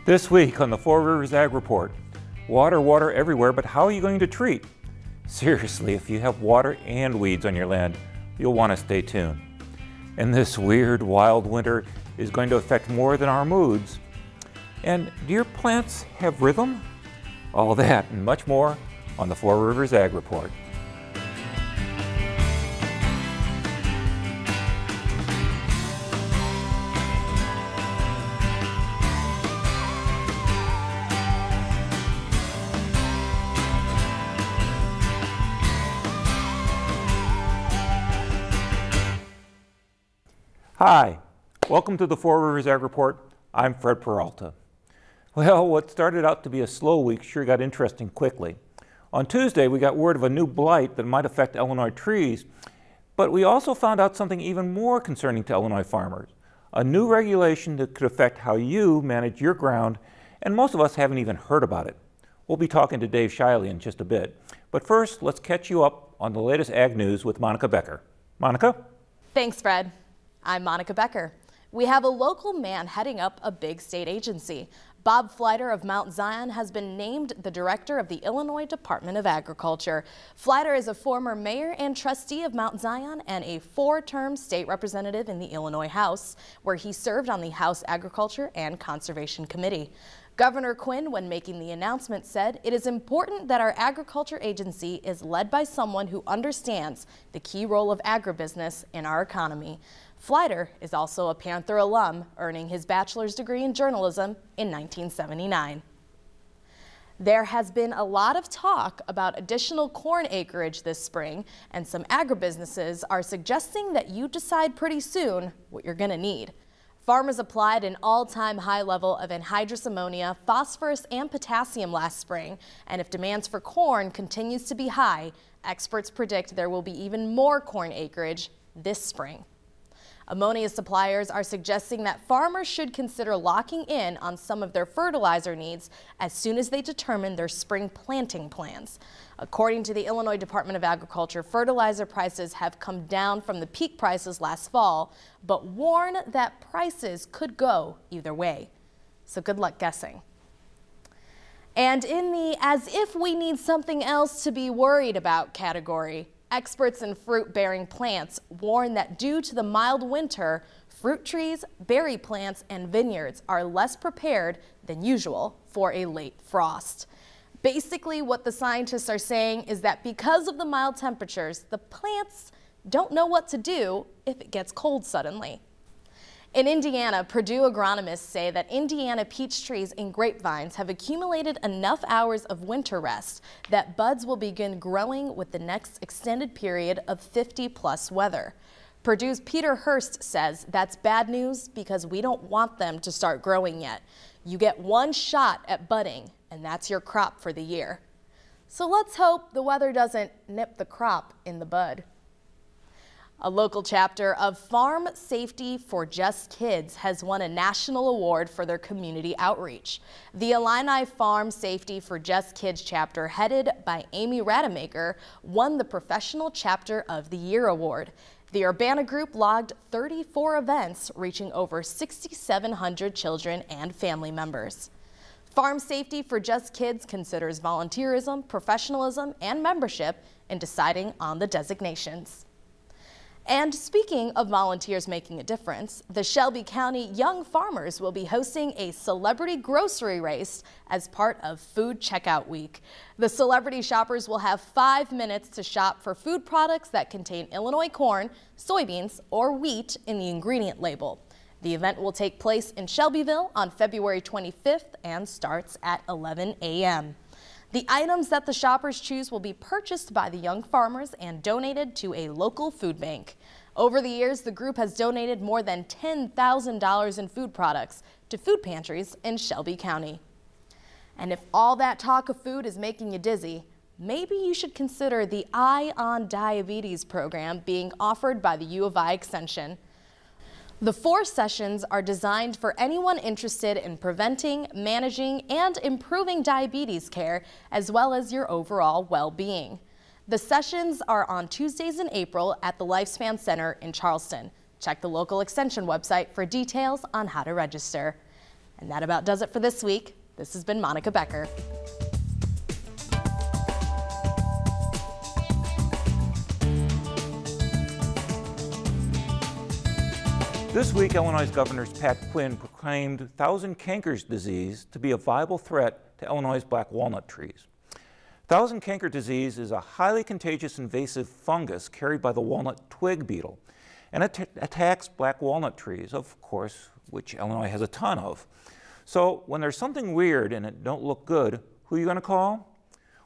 This week on the Four Rivers Ag Report, water everywhere, but how are you going to treat? Seriously, if you have water and weeds on your land, you'll want to stay tuned. And this weird, wild winter is going to affect more than our moods. And do your plants have rhythm? All that and much more on the Four Rivers Ag Report. Hi, welcome to the Four Rivers Ag Report. I'm Fred Peralta. Well, what started out to be a slow week sure got interesting quickly. On Tuesday, we got word of a new blight that might affect Illinois trees, but we also found out something even more concerning to Illinois farmers, a new regulation that could affect how you manage your ground, and most of us haven't even heard about it. We'll be talking to Dave Shiley in just a bit, but first, let's catch you up on the latest ag news with Monica Becker. Monica? Thanks, Fred. I'm Monica Becker. We have a local man heading up a big state agency. Bob Fleiter of Mount Zion has been named the director of the Illinois Department of Agriculture. Fleiter is a former mayor and trustee of Mount Zion and a four-term state representative in the Illinois House, where he served on the House Agriculture and Conservation Committee. Governor Quinn, when making the announcement, said, "It is important that our agriculture agency is led by someone who understands the key role of agribusiness in our economy." Fleiter is also a Panther alum, earning his bachelor's degree in journalism in 1979. There has been a lot of talk about additional corn acreage this spring, and some agribusinesses are suggesting that you decide pretty soon what you're going to need. Farmers applied an all-time high level of anhydrous ammonia, phosphorus, and potassium last spring, and if demands for corn continues to be high, experts predict there will be even more corn acreage this spring. Ammonia suppliers are suggesting that farmers should consider locking in on some of their fertilizer needs as soon as they determine their spring planting plans. According to the Illinois Department of Agriculture, fertilizer prices have come down from the peak prices last fall, but warn that prices could go either way. So good luck guessing. And in the as if we need something else to be worried about category, experts in fruit-bearing plants warn that due to the mild winter, fruit trees, berry plants, and vineyards are less prepared than usual for a late frost. Basically, what the scientists are saying is that because of the mild temperatures, the plants don't know what to do if it gets cold suddenly. In Indiana, Purdue agronomists say that Indiana peach trees and grapevines have accumulated enough hours of winter rest that buds will begin growing with the next extended period of 50-plus weather. Purdue's Peter Hurst says that's bad news because we don't want them to start growing yet. You get one shot at budding, and that's your crop for the year. So let's hope the weather doesn't nip the crop in the bud. A local chapter of Farm Safety for Just Kids has won a national award for their community outreach. The Illini Farm Safety for Just Kids chapter, headed by Amy Rademacher, won the Professional Chapter of the Year award. The Urbana group logged 34 events, reaching over 6,700 children and family members. Farm Safety for Just Kids considers volunteerism, professionalism, and membership in deciding on the designations. And speaking of volunteers making a difference, the Shelby County Young Farmers will be hosting a celebrity grocery race as part of Food Checkout Week. The celebrity shoppers will have 5 minutes to shop for food products that contain Illinois corn, soybeans, or wheat in the ingredient label. The event will take place in Shelbyville on February 25th and starts at 11 a.m. The items that the shoppers choose will be purchased by the young farmers and donated to a local food bank. Over the years, the group has donated more than $10,000 in food products to food pantries in Shelby County. And if all that talk of food is making you dizzy, maybe you should consider the Eye on Diabetes program being offered by the U of I Extension. The 4 sessions are designed for anyone interested in preventing, managing, and improving diabetes care, as well as your overall well-being. The sessions are on Tuesdays in April at the Lifespan Center in Charleston. Check the local extension website for details on how to register. And that about does it for this week. This has been Monica Becker. This week, Illinois Governor Pat Quinn proclaimed thousand cankers disease to be a viable threat to Illinois' black walnut trees. Thousand canker disease is a highly contagious invasive fungus carried by the walnut twig beetle, and it attacks black walnut trees, of course, which Illinois has a ton of. So when there's something weird and it don't look good, who are you going to call?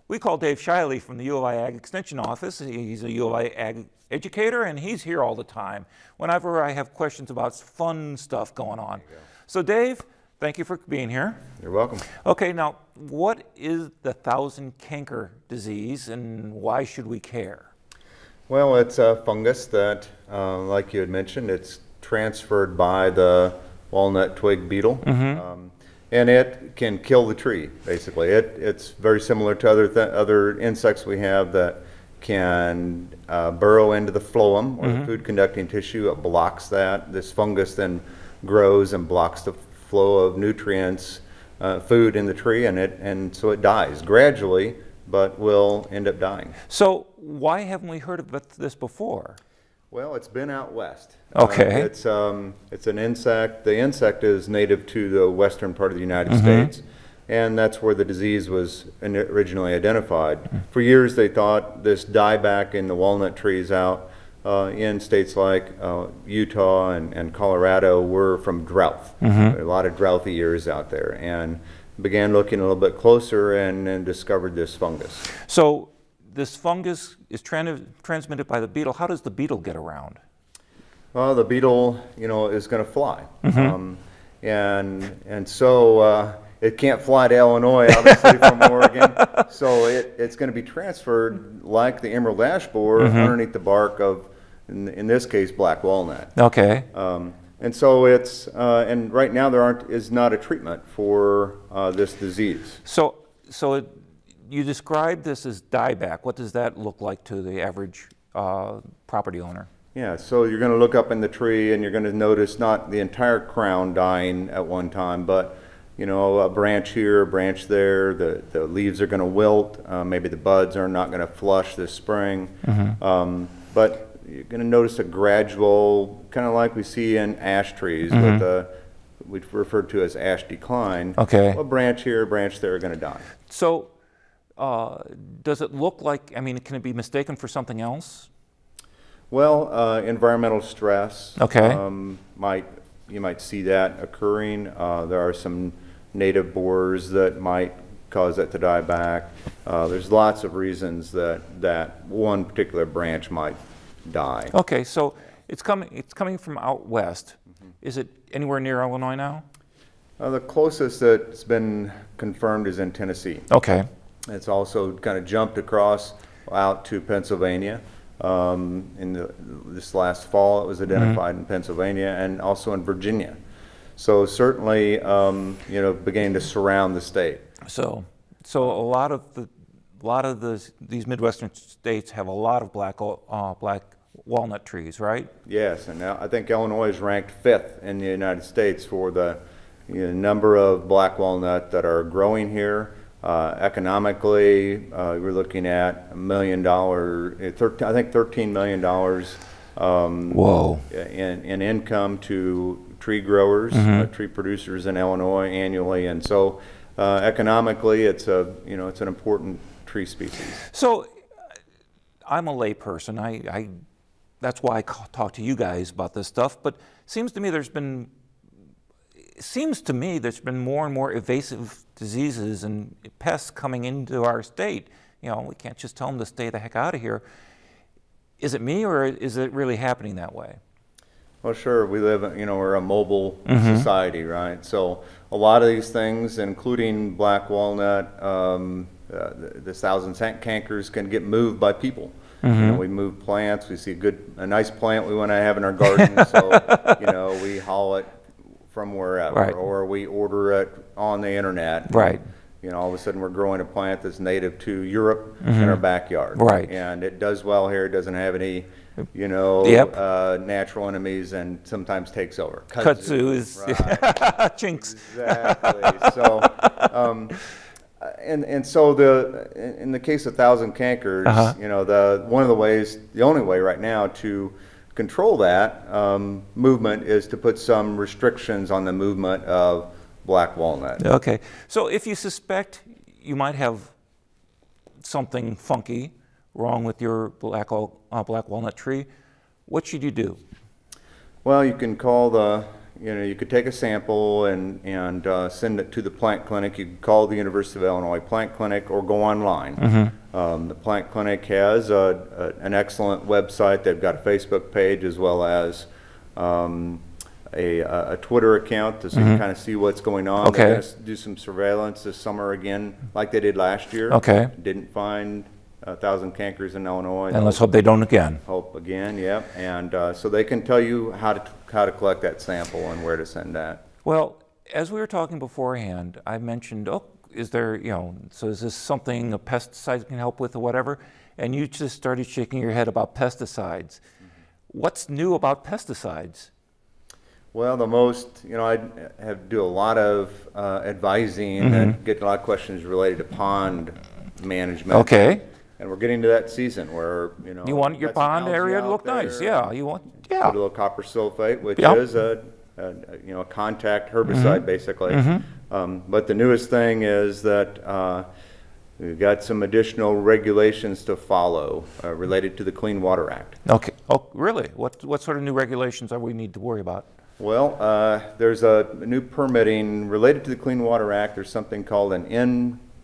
We call Dave Shiley from the U of I Ag Extension Office. He's a U of I Ag educator, and he's here all the time whenever I have questions about fun stuff going on. So Dave, thank you for being here. You're welcome. Okay, now what is the thousand canker disease and why should we care? Well, it's a fungus that, like you had mentioned, it's transferred by the walnut twig beetle. And it can kill the tree, basically. It's very similar to other insects we have that can burrow into the phloem, or the food conducting tissue. It blocks that. This fungus then grows and blocks the flow of nutrients, food in the tree, and so it dies gradually, but will end up dying. So why haven't we heard of this before? Well, it's been out west. Okay. It's an insect. The insect is native to the western part of the United States, and that's where the disease was originally identified. For years, they thought this dieback in the walnut trees out in states like Utah and Colorado were from drought. A lot of drouthy years out there, and began looking a little bit closer and discovered this fungus. So this fungus is transmitted by the beetle. How does the beetle get around? Well, the beetle, is going to fly, and so it can't fly to Illinois, obviously, from Oregon. So it's going to be transferred like the emerald ash borer underneath the bark of, in this case, black walnut. Okay. And so and right now is not a treatment for this disease. So you described this as dieback. What does that look like to the average property owner? Yeah, so you're going to look up in the tree and you're going to notice not the entire crown dying at one time, but a branch here, a branch there. The leaves are going to wilt. Maybe the buds are not going to flush this spring. But you're going to notice a gradual, kind of like we see in ash trees, with we refer to as ash decline. Okay. A branch here, a branch there are going to die. So does it look like, can it be mistaken for something else? Well, environmental stress. Okay. You might see that occurring. There are some native borers that might cause it to die back. There's lots of reasons that one particular branch might die. Okay, so it's coming from out west. Is it anywhere near Illinois now? The closest that's been confirmed is in Tennessee. Okay. It's also kind of jumped across out to Pennsylvania. This last fall, it was identified in Pennsylvania and also in Virginia. So certainly, beginning to surround the state. So a lot of these Midwestern states have a lot of black walnut trees, right? Yes, and now I think Illinois is ranked 5th in the United States for the number of black walnut that are growing here. Economically, we're looking at $1 million, I think $13 million Whoa. in income to tree growers, tree producers in Illinois annually, and so economically, it's an important tree species. So, I'm a layperson. That's why I talk to you guys about this stuff. But it seems to me there's been more and more evasive diseases and pests coming into our state. We can't just tell them to stay the heck out of here. Is it me, or is it really happening that way? Well, sure. We live, we're a mobile society, right? So a lot of these things, including black walnut, the thousand cankers, can get moved by people. We move plants. We see a nice plant we want to have in our garden, so we haul it from wherever, or we order it on the internet. Right. All of a sudden we're growing a plant that's native to Europe in our backyard. Right. And it does well here. It doesn't have any you know, Yep. natural enemies and sometimes takes over. Kudzu is Right. Chinks. Exactly. So, and so in the case of thousand cankers, you know, the only way right now to control that movement is to put some restrictions on the movement of black walnut. Okay. So if you suspect you might have something funky wrong with your black walnut tree, what should you do? Well, you can call you could take a sample and send it to the plant clinic. You can call the University of Illinois Plant Clinic or go online. The plant clinic has an excellent website. They've got a Facebook page as well as a Twitter account so you can kind of see what's going on. Okay. They're going to do some surveillance this summer again, like they did last year. Okay. Didn't find 1,000 cankers in Illinois. And let's hope they don't again. Hope again, yep. And so they can tell you how to collect that sample and where to send that. Well, as we were talking beforehand, I mentioned, is there, so is this something a pesticide can help with or whatever? And you just started shaking your head about pesticides. What's new about pesticides? Well, I do a lot of advising and get a lot of questions related to pond management. Okay. And we're getting to that season where, you want your pond area to look nice. Yeah, Put yeah. a little copper sulfate, which Yep. is a contact herbicide basically. But the newest thing is that we've got some additional regulations to follow related to the Clean Water Act. Okay. Oh, really? What sort of new regulations are we need to worry about? Well, there's a new permitting related to the Clean Water Act. There's something called an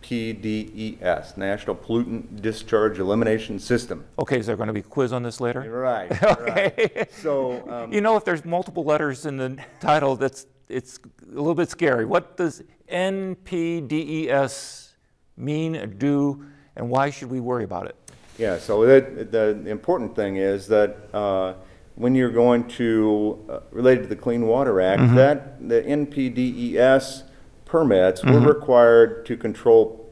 NPDES, National Pollutant Discharge Elimination System. Okay, is there going to be a quiz on this later? Right. Okay. Right. So, if there's multiple letters in the title, it's a little bit scary. What does NPDES mean, do, and why should we worry about it? yeah. So the important thing is that when you're going to related to the Clean Water Act, that the NPDES permits were required to control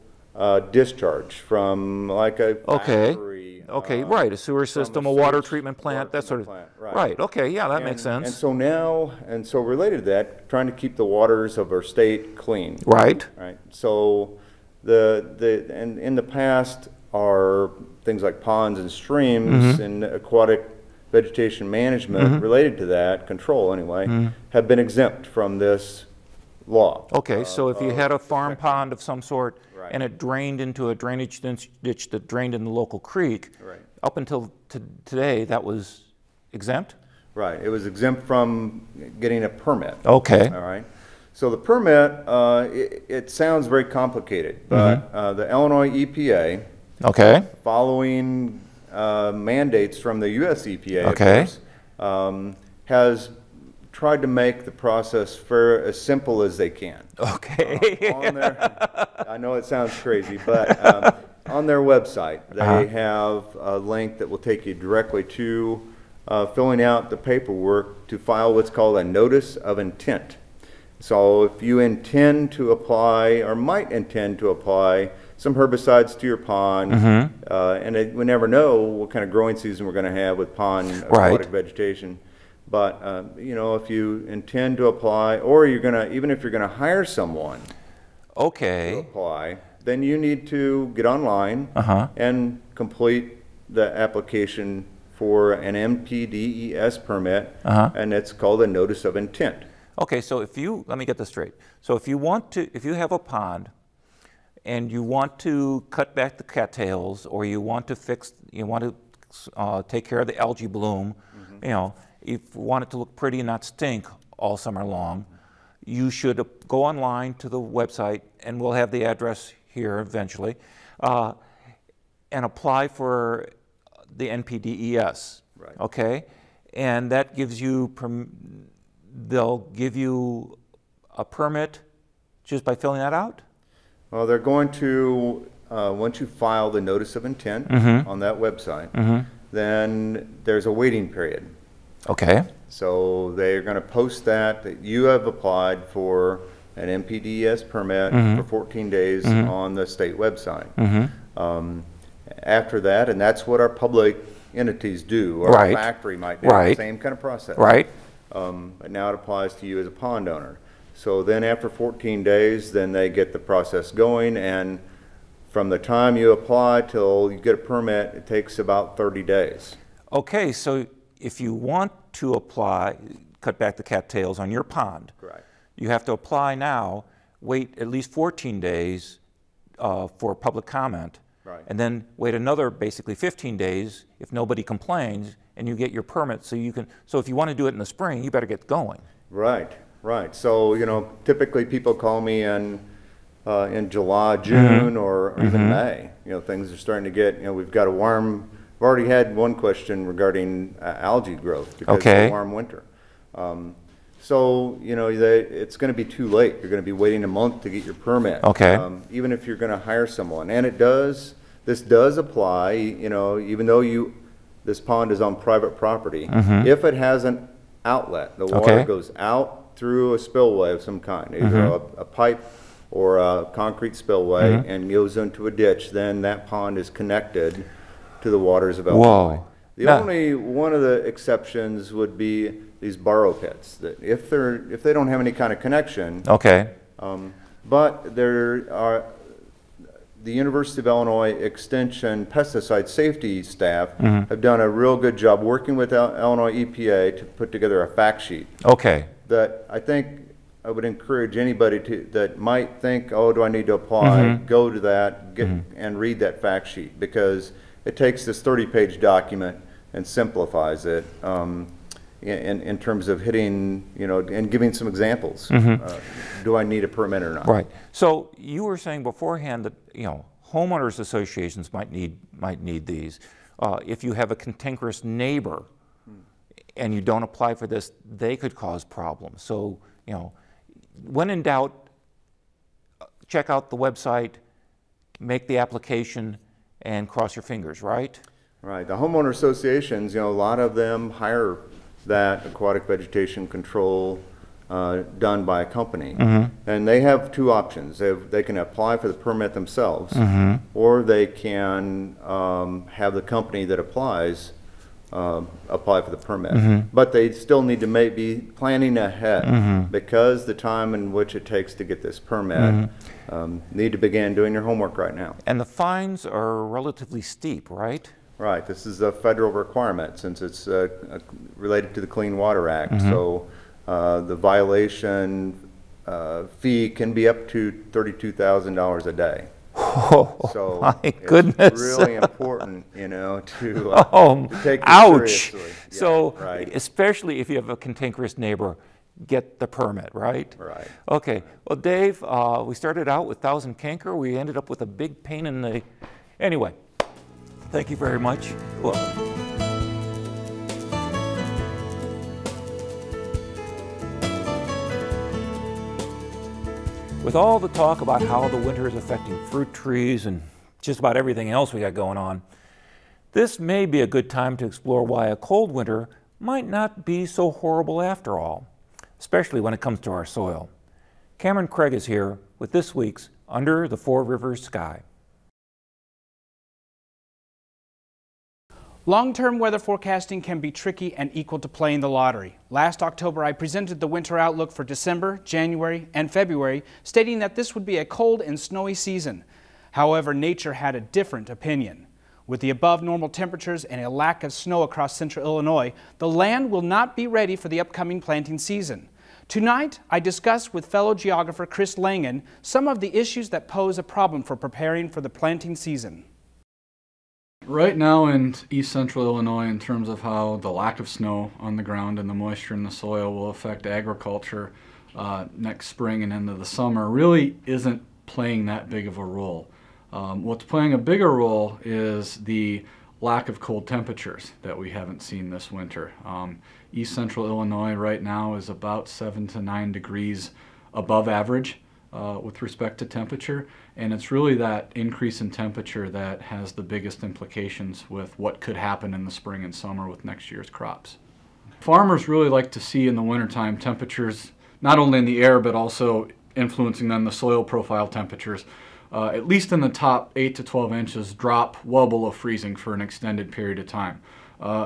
discharge from like a factory. Okay, right, a sewer system, a water treatment plant, that sort of. Right. Okay, yeah, that makes sense. And so related to that, trying to keep the waters of our state clean. Right. Right. So and in the past, are things like ponds and streams and aquatic vegetation management related to that, control anyway, have been exempt from this law. Okay, so if you had a farm pond of some sort Right. and it drained into a drainage ditch that drained in the local creek, Right. up until today, that was exempt? Right. It was exempt from getting a permit. Okay. All right. So the permit, it sounds very complicated, but the Illinois EPA, Okay. following mandates from the U.S. EPA, Okay. of course, has tried to make the process as simple as they can. Okay. I know it sounds crazy, but on their website, they have a link that will take you directly to filling out the paperwork to file what's called a notice of intent. So if you intend to apply or might intend to apply some herbicides to your pond, and we never know what kind of growing season we're going to have with pond aquatic vegetation. But if you intend to apply, or even if you're gonna hire someone to apply, then you need to get online and complete the application for an NPDES permit, and it's called a notice of intent. Okay, so let me get this straight. So if you have a pond and you want to cut back the cattails, or you want to take care of the algae bloom, if you want it to look pretty and not stink all summer long, you should go online to the website, and we'll have the address here eventually, and apply for the NPDES. Right. Okay, and that gives you they'll give you a permit just by filling that out? Well, they're going to once you file the notice of intent on that website, then there's a waiting period. Okay. So they're going to post that you have applied for an NPDES permit for 14 days on the state website. After that, and that's what our public entities do, or Right. a factory might do. Right. Same kind of process. Right? But now it applies to you as a pond owner. So then after 14 days, then they get the process going, and from the time you apply till you get a permit, it takes about 30 days. Okay, so if you want to apply, cut back the cattails on your pond, Correct. you have to apply now, wait at least 14 days for public comment, Right. and then wait another basically 15 days if nobody complains, and you get your permit. So you can. So if you want to do it in the spring, you better get going. Right, right. So, you know, typically people call me in July, June, or even May. You know, things are starting to get, you know, we've already had one question regarding algae growth because of Okay. the warm winter. So, you know, it's going to be too late. You're going to be waiting a month to get your permit. Okay. Even if you're going to hire someone. And this does apply, you know, even though this pond is on private property. If it has an outlet, the water Okay. goes out through a spillway of some kind, either a pipe or a concrete spillway, and goes into a ditch, then that pond is connected to the waters of Illinois. Whoa. The Now- only one of the exceptions would be these borrow pits, that if they don't have any kind of connection, Okay. but the University of Illinois Extension pesticide safety staff have done a real good job working with Illinois EPA to put together a fact sheet Okay. that I think I would encourage anybody that might think, oh, do I need to apply, go to that, and read that fact sheet, because it takes this 30-page document and simplifies it in terms of hitting, you know, and giving some examples. Do I need a permit or not? Right. So you were saying beforehand that, you know, homeowners associations might need these. If you have a cantankerous neighbor and you don't apply for this, they could cause problems. So, you know, when in doubt, check out the website, make the application, and cross your fingers, right? Right. The homeowner associations, you know, a lot of them hire that aquatic vegetation control done by a company. And they have two options. They can apply for the permit themselves, or they can have the company that applies apply for the permit. But they still need to be planning ahead, because the time in which it takes to get this permit, need to begin doing your homework right now. And the fines are relatively steep, right? Right. This is a federal requirement since it's related to the Clean Water Act. So the violation fee can be up to $32,000 a day. Oh, So my goodness. it's really important, you know, to take this ouch. seriously. Yeah, So, right. especially if you have a cantankerous neighbor, get the permit, right? Right. Okay. Well, Dave, we started out with 1,000 canker. We ended up with a big pain in the... Anyway, thank you very much. Well, with all the talk about how the winter is affecting fruit trees and just about everything else we got going on, this may be a good time to explore why a cold winter might not be so horrible after all, especially when it comes to our soil. Cameron Craig is here with this week's Under the Four Rivers Sky. Long-term weather forecasting can be tricky and equal to playing the lottery. Last October, I presented the winter outlook for December, January, and February, stating that this would be a cold and snowy season. However, nature had a different opinion. With the above normal temperatures and a lack of snow across central Illinois, the land will not be ready for the upcoming planting season. Tonight, I discussed with fellow geographer Chris Langen some of the issues that pose a problem for preparing for the planting season. Right now in east central Illinois, in terms of how the lack of snow on the ground and the moisture in the soil will affect agriculture next spring and into the summer, really isn't playing that big of a role. What's playing a bigger role is the lack of cold temperatures that we haven't seen this winter. East central Illinois right now is about 7 to 9 degrees above average with respect to temperature, and it's really that increase in temperature that has the biggest implications with what could happen in the spring and summer with next year's crops. Farmers really like to see in the wintertime temperatures not only in the air but also influencing then the soil profile temperatures at least in the top 8 to 12 inches, drop well below freezing for an extended period of time.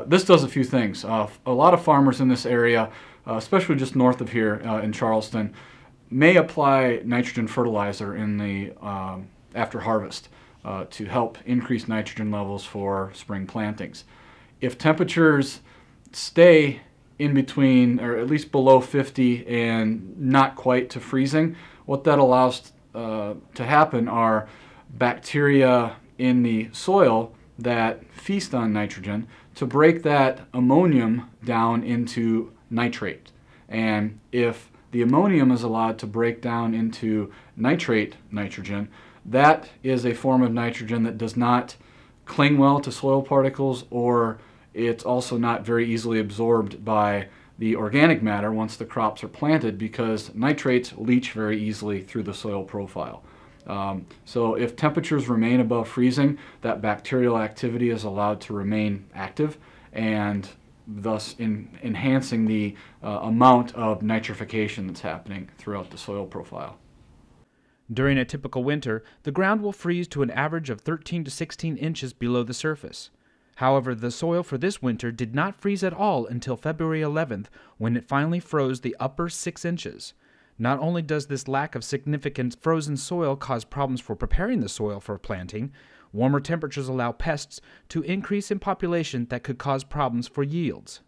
This does a few things. A lot of farmers in this area, especially just north of here in Charleston, may apply nitrogen fertilizer in the after harvest to help increase nitrogen levels for spring plantings. If temperatures stay in between, or at least below 50 and not quite to freezing, what that allows to happen are bacteria in the soil that feast on nitrogen to break that ammonium down into nitrate. And if the ammonium is allowed to break down into nitrate nitrogen, that is a form of nitrogen that does not cling well to soil particles, or it's also not very easily absorbed by the organic matter once the crops are planted, because nitrates leach very easily through the soil profile. So if temperatures remain above freezing, that bacterial activity is allowed to remain active, and thus enhancing the amount of nitrification that's happening throughout the soil profile. During a typical winter, the ground will freeze to an average of 13 to 16 inches below the surface. However, the soil for this winter did not freeze at all until February 11th, when it finally froze the upper 6 inches. Not only does this lack of significant frozen soil cause problems for preparing the soil for planting, warmer temperatures allow pests to increase in population that could cause problems for yields.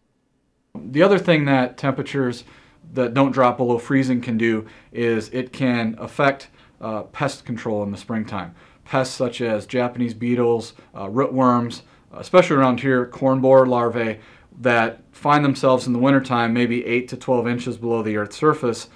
The other thing that temperatures that don't drop below freezing can do is it can affect pest control in the springtime. Pests such as Japanese beetles, rootworms, especially around here, corn borer larvae that find themselves in the wintertime maybe 8 to 12 inches below the Earth's surface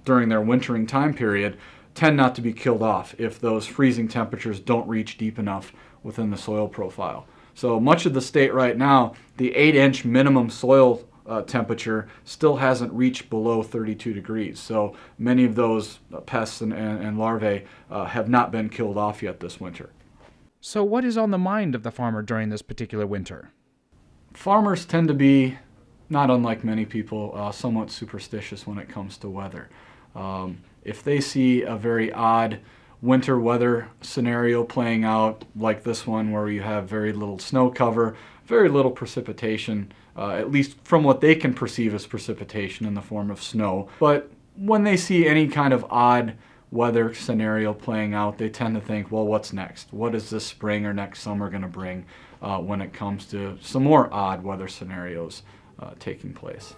during their wintering time period, tend not to be killed off if those freezing temperatures don't reach deep enough within the soil profile. So much of the state right now, the 8-inch minimum soil temperature still hasn't reached below 32 degrees. So many of those pests and larvae have not been killed off yet this winter. So what is on the mind of the farmer during this particular winter? Farmers tend to be, not unlike many people, somewhat superstitious when it comes to weather. If they see a very odd winter weather scenario playing out like this one, where you have very little snow cover, very little precipitation, at least from what they can perceive as precipitation in the form of snow. But when they see any kind of odd weather scenario playing out, they tend to think, well, what's next? What is this spring or next summer going to bring when it comes to some more odd weather scenarios taking place?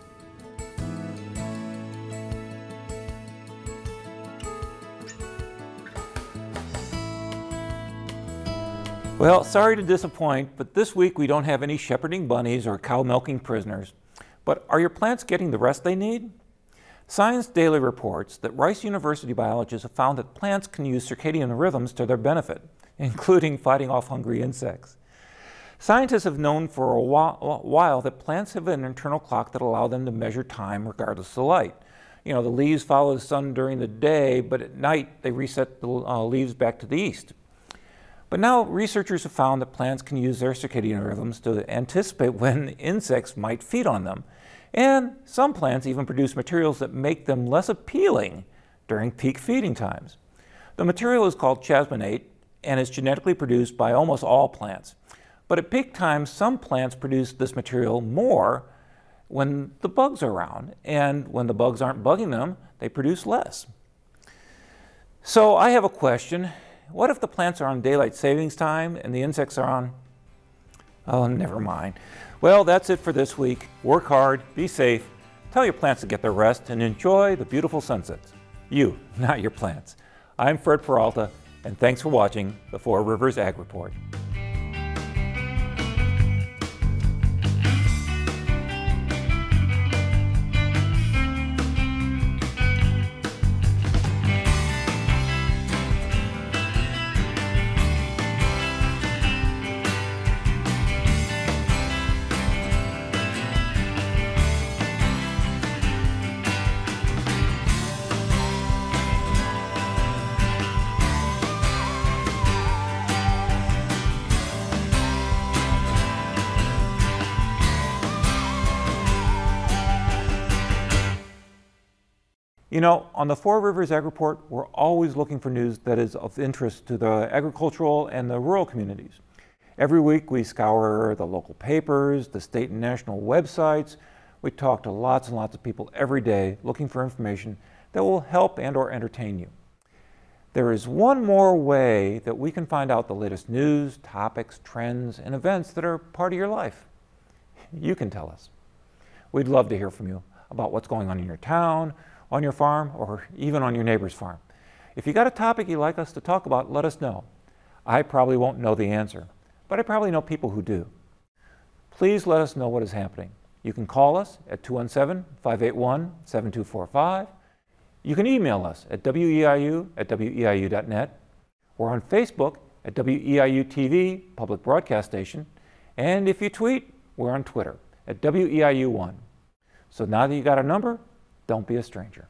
Well, sorry to disappoint, but this week we don't have any shepherding bunnies or cow milking prisoners. But are your plants getting the rest they need? Science Daily reports that Rice University biologists have found that plants can use circadian rhythms to their benefit, including fighting off hungry insects. Scientists have known for a while that plants have an internal clock that allows them to measure time regardless of light. You know, the leaves follow the sun during the day, but at night they reset the leaves back to the east. But now researchers have found that plants can use their circadian rhythms to anticipate when insects might feed on them. And some plants even produce materials that make them less appealing during peak feeding times. The material is called chasmonate and is genetically produced by almost all plants. But at peak times, some plants produce this material more when the bugs are around, and when the bugs aren't bugging them, they produce less. So I have a question. What if the plants are on daylight savings time and the insects are on? Oh, never mind. Well, that's it for this week. Work hard, be safe, tell your plants to get their rest, and enjoy the beautiful sunsets. You, not your plants. I'm Fred Peralta, and thanks for watching the Four Rivers Ag Report. You know, on the Four Rivers Ag Report, we're always looking for news that is of interest to the agricultural and the rural communities. Every week we scour the local papers, the state and national websites. We talk to lots and lots of people every day looking for information that will help and or entertain you. There is one more way that we can find out the latest news, topics, trends, and events that are part of your life. You can tell us. We'd love to hear from you about what's going on in your town, on your farm, or even on your neighbor's farm. If you got a topic you'd like us to talk about, let us know. I probably won't know the answer, but I probably know people who do. Please let us know what is happening. You can call us at 217-581-7245. You can email us at weiu@weiu.net. We're on Facebook at WEIU TV, Public Broadcast Station. And if you tweet, we're on Twitter at WEIU1. So now that you got our number, don't be a stranger.